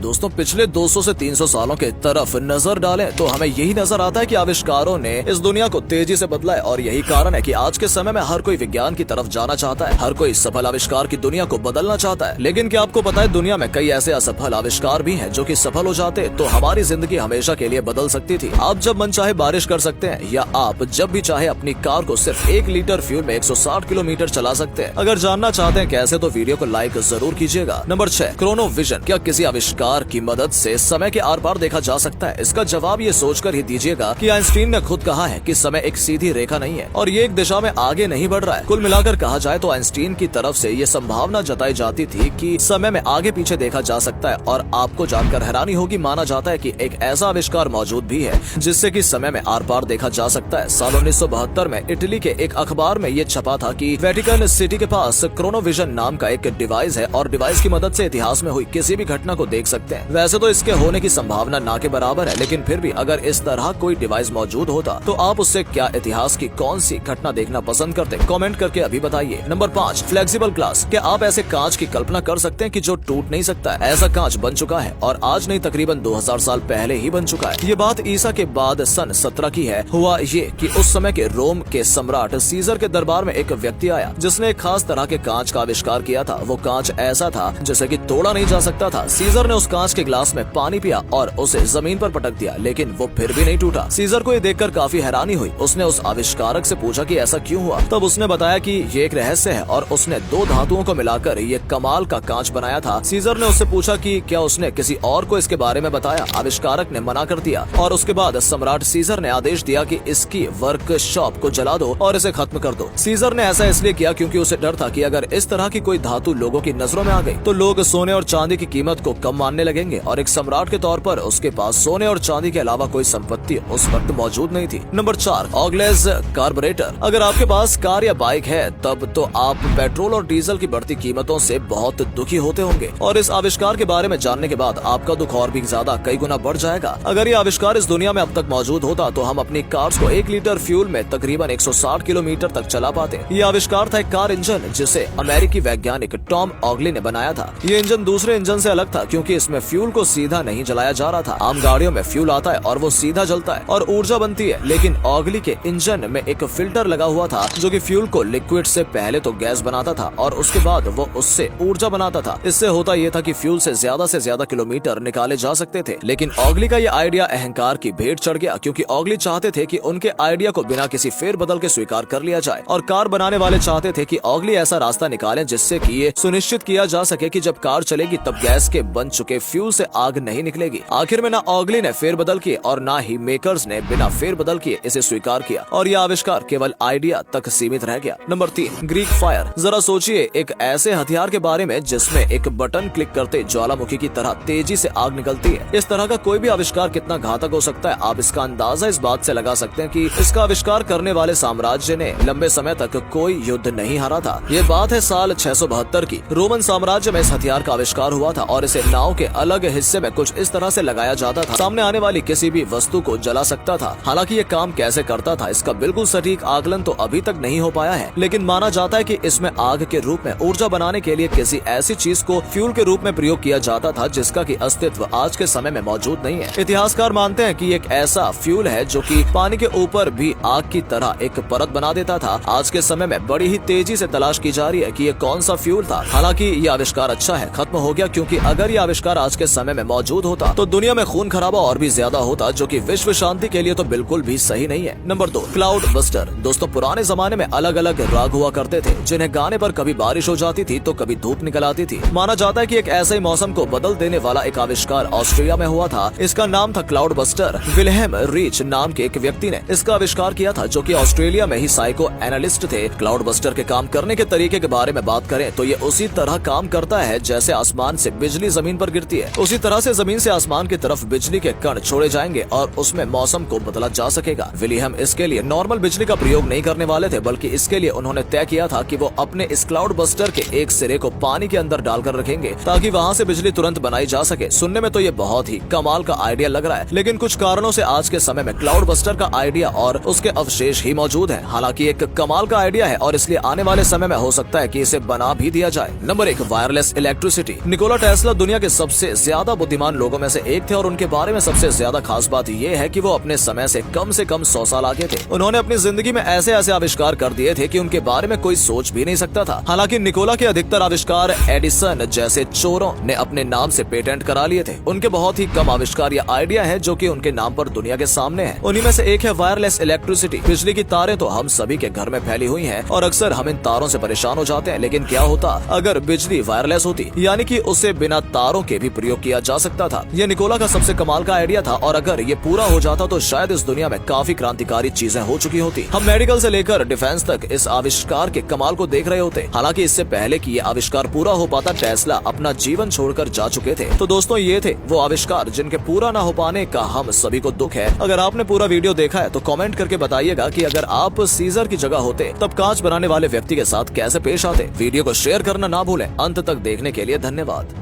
दोस्तों पिछले 200 से 300 सालों के तरफ नजर डालें तो हमें यही नजर आता है कि आविष्कारों ने इस दुनिया को तेजी से बदला है और यही कारण है कि आज के समय में हर कोई विज्ञान की तरफ जाना चाहता है। हर कोई सफल आविष्कार की दुनिया को बदलना चाहता है। लेकिन क्या आपको पता है दुनिया में कई ऐसे असफल आविष्कार भी हैं जो कि सफल हो जाते तो हमारी जिंदगी हमेशा के लिए बदल सकती थी। आप जब मन चाहे बारिश कर सकते हैं या आप जब भी चाहे अपनी कार को सिर्फ 1 लीटर फ्यूल में 160 किलोमीटर चला सकते हैं। अगर जानना चाहते हैं कैसे तो वीडियो को लाइक जरूर कीजिएगा। नंबर 6, क्रोनोविजन। क्या किसी आविष्कार की मदद से समय के आर पार देखा जा सकता है? इसका जवाब ये सोचकर ही दीजिएगा कि आइंस्टीन ने खुद कहा है कि समय एक सीधी रेखा नहीं है और ये एक दिशा में आगे नहीं बढ़ रहा है। कुल मिलाकर कहा जाए तो आइंस्टीन की तरफ से ये संभावना जताई जाती थी कि समय में आगे पीछे देखा जा सकता है और आपको जानकर हैरानी होगी, माना जाता है कि एक ऐसा आविष्कार मौजूद भी है जिससे कि समय में आर पार देखा जा सकता है। साल 1972 में इटली के एक अखबार में ये छपा था कि वेटिकन सिटी के पास क्रोनोविजन नाम का एक डिवाइस है और डिवाइस की मदद से इतिहास में हुई किसी भी घटना को देख सकते हैं। वैसे तो इसके होने की संभावना ना के बराबर है, लेकिन फिर भी अगर इस तरह कोई डिवाइस मौजूद होता तो आप उससे क्या इतिहास की कौन सी घटना देखना पसंद करते? कमेंट करके अभी बताइए। Number 5, flexible glass. क्या आप ऐसे कांच की कल्पना कर सकते हैं कि जो टूट नहीं सकता? ऐसा कांच बन चुका है और आज नहीं तकरीबन 2000 साल पहले ही बन चुका है। ये बात ईसा के बाद सन 17 की है। हुआ ये कि उस समय के रोम के सम्राट सीजर के दरबार में एक व्यक्ति आया जिसने एक खास तरह के कांच का आविष्कार किया था। वो कांच ऐसा था जिसे कि तोड़ा नहीं जा सकता था। सीजर ने उस कांच के ग्लास में पानी पिया और उसे जमीन पर पटक दिया, लेकिन वो फिर भी नहीं टूटा। सीजर को ये देखकर काफी हैरानी हुई। उसने उस आविष्कारक से पूछा कि ऐसा क्यों हुआ। तब उसने बताया कि ये एक रहस्य है और उसने 2 धातुओं को मिलाकर ये कमाल का कांच बनाया था। सीजर ने उससे पूछा कि क्या उसने किसी और को इसके बारे में बताया। आविष्कारक ने मना कर दिया और उसके बाद सम्राट सीजर ने आदेश दिया कि इसकी वर्कशॉप को जला दो और इसे खत्म कर दो। सीजर ने ऐसा इसलिए किया क्योंकि उसे डर था कि अगर इस तरह की कोई धातु लोगों की नजरों में आ गई तो लोग सोने और चांदी की कीमत को कम मानने लगेंगे और एक सम्राट के तौर पर उसके पास सोने और चांदी के अलावा कोई संपत्ति उस वक्त मौजूद नहीं थी। नंबर 4, ऑगलेज कार्बोरेटर। अगर आपके पास कार या बाइक है तब तो आप पेट्रोल और डीजल की बढ़ती कीमतों से बहुत दुखी होते होंगे और इस आविष्कार के बारे में जानने के बाद आपका दुख और भी ज्यादा कई गुना बढ़ जाएगा। अगर ये आविष्कार इस दुनिया में अब तक मौजूद होता तो हम अपनी कार्स को 1 लीटर फ्यूल में तकरीबन 160 किलोमीटर तक चला पाते। ये आविष्कार था एक कार इंजन जिसे अमेरिकी वैज्ञानिक टॉम ऑगली ने बनाया था। ये इंजन दूसरे इंजन से अलग था क्योंकि इसमें फ्यूल को सीधा नहीं जलाया जा रहा था। आम गाड़ियों में फ्यूल आता है और वो सीधा जलता है और ऊर्जा बनती है, लेकिन ऑगली के इंजन में एक फिल्टर लगा हुआ था जो कि फ्यूल को लिक्विड से पहले तो गैस बनाता था और उसके बाद वो उससे ऊर्जा बनाता था। इससे होता ये था कि फ्यूल से ज्यादा किलोमीटर निकाले जा सकते थे। लेकिन ऑगली का ये आइडिया अहंकार की भेंट चढ़ गया क्योंकि ऑगली चाहते थे कि उनके आइडिया को बिना किसी फेरबदल के स्वीकार कर लिया जाए और कार बनाने वाले चाहते थे कि ऑगली ऐसा रास्ता निकालें जिससे कि ये सुनिश्चित किया जा सके कि जब कार चलेगी तब गैस के बन चुके फ्यूल से आग नहीं निकलेगी। आखिर में ना ऑगली ने फेरबदल किए और ना ही मेकर्स ने बिना फेरबदल किए इसे स्वीकार किया और यह आविष्कार केवल आइडिया तक सीमित रह गया। Number 3, Greek fire. जरा सोचिए एक ऐसे हथियार के बारे में जिसमें एक बटन क्लिक करते ज्वालामुखी की तरह तेजी से आग निकलती है। इस तरह का कोई भी आविष्कार कितना घातक हो सकता है आप इसका अंदाजा इस बात से लगा सकते हैं कि इसका आविष्कार करने वाले साम्राज्य ने लंबे समय तक कोई युद्ध नहीं हारा था। ये बात है साल 672 की। रोमन साम्राज्य में इस हथियार का आविष्कार हुआ था और इसे नाव के अलग हिस्से में कुछ इस तरह से लगाया जाता था सामने आने वाली किसी भी वस्तु को जला सकता था। हालांकि ये काम कैसे करता था इसका बिल्कुल सटीक आकलन तो अभी तक नहीं हो पाया है, लेकिन माना जाता है कि इसमें आग के रूप में ऊर्जा बनाने के लिए किसी ऐसी चीज को फ्यूल के रूप में प्रयोग किया जाता था जिसका कि अस्तित्व आज के समय में मौजूद नहीं है। इतिहासकार मानते हैं कि एक ऐसा फ्यूल है जो कि पानी के ऊपर भी आग की तरह एक परत बना देता था। आज के समय में बड़ी ही तेजी से तलाश की जा रही है कि ये कौन सा फ्यूल था। हालांकि ये आविष्कार अच्छा है, खत्म हो गया क्योंकि अगर ये आविष्कार आज के समय में मौजूद होता तो दुनिया में खून खराबा और भी ज्यादा होता जो कि विश्व शांति के लिए तो बिल्कुल भी सही नहीं है। Number 2, cloud buster. दोस्तों पुराने जमाने में अलग अलग राग हुआ करते थे जिन्हें गाने पर कभी बारिश हो जाती थी तो कभी धूप निकल आती थी। माना जाता है कि एक ऐसे ही मौसम को बदल देने वाला एक आविष्कार ऑस्ट्रेलिया में हुआ था। इसका नाम था क्लाउड बस्टर। विल्हेम रीच नाम के एक व्यक्ति ने इसका आविष्कार किया था जो कि ऑस्ट्रेलिया में ही साइको एनालिस्ट थे। क्लाउड बस्टर के काम करने के तरीके के बारे में बात करें तो ये उसी तरह काम करता है जैसे आसमान से बिजली जमीन पर गिरती है, उसी तरह से जमीन से आसमान की तरफ बिजली के कण छोड़े जाएंगे और उसमें मौसम को बदला जा सकेगा। विलियम इसके लिए नॉर्मल बिजली का प्रयोग नहीं करने वाले थे, बल्कि इसके लिए उन्होंने तय किया था कि वो अपने इस क्लाउड बस्टर के एक सिरे को पानी के अंदर डालकर रखेंगे ताकि वहाँ से बिजली तुरंत बनाई जा सके। सुनने में तो ये बहुत ही कमाल का आइडिया लग रहा है, लेकिन कुछ कारणों से आज के समय में क्लाउड बस्टर का आइडिया और उसके अवशेष ही मौजूद है। हालांकि एक कमाल का आइडिया है और इसलिए आने वाले समय में हो सकता है कि इसे बना भी दिया जाए। Number 1, wireless electricity. Nikola Tesla दुनिया के सबसे सबसे ज्यादा बुद्धिमान लोगों में से एक थे और उनके बारे में सबसे ज्यादा खास बात ये है कि वो अपने समय से कम 100 साल आगे थे। उन्होंने अपनी जिंदगी में ऐसे ऐसे आविष्कार कर दिए थे कि उनके बारे में कोई सोच भी नहीं सकता था। हालांकि निकोला के अधिकतर आविष्कार एडिसन जैसे चोरों ने अपने नाम से पेटेंट करा लिए थे। उनके बहुत ही कम आविष्कार या आइडिया हैं जो कि उनके नाम पर दुनिया के सामने हैं। उन्हीं में से एक है वायरलेस इलेक्ट्रिसिटी। बिजली की तारें तो हम सभी के घर में फैली हुई हैं और अक्सर हम इन तारों से परेशान हो जाते हैं। लेकिन क्या होता अगर बिजली वायरलेस होती, यानी कि उसे बिना तारों के भी प्रयोग किया जा सकता था। ये निकोला का सबसे कमाल का आइडिया था और अगर ये पूरा हो जाता तो शायद इस दुनिया में काफी क्रांतिकारी चीजें हो चुकी होती। हम मेडिकल से लेकर डिफेंस तक इस आविष्कार के कमाल को देख रहे होते। हालांकि इससे पहले कि ये आविष्कार पूरा हो पाता टेस्ला अपना जीवन छोड़कर जा चुके थे। तो दोस्तों ये थे वो आविष्कार जिनके पूरा न हो पाने का हम सभी को दुख है। अगर आपने पूरा वीडियो देखा है तो कमेंट करके बताइएगा कि अगर आप सीजर की जगह होते तब कांच बनाने वाले व्यक्ति के साथ कैसे पेश आते। वीडियो को शेयर करना ना भूलें। अंत तक देखने के लिए धन्यवाद।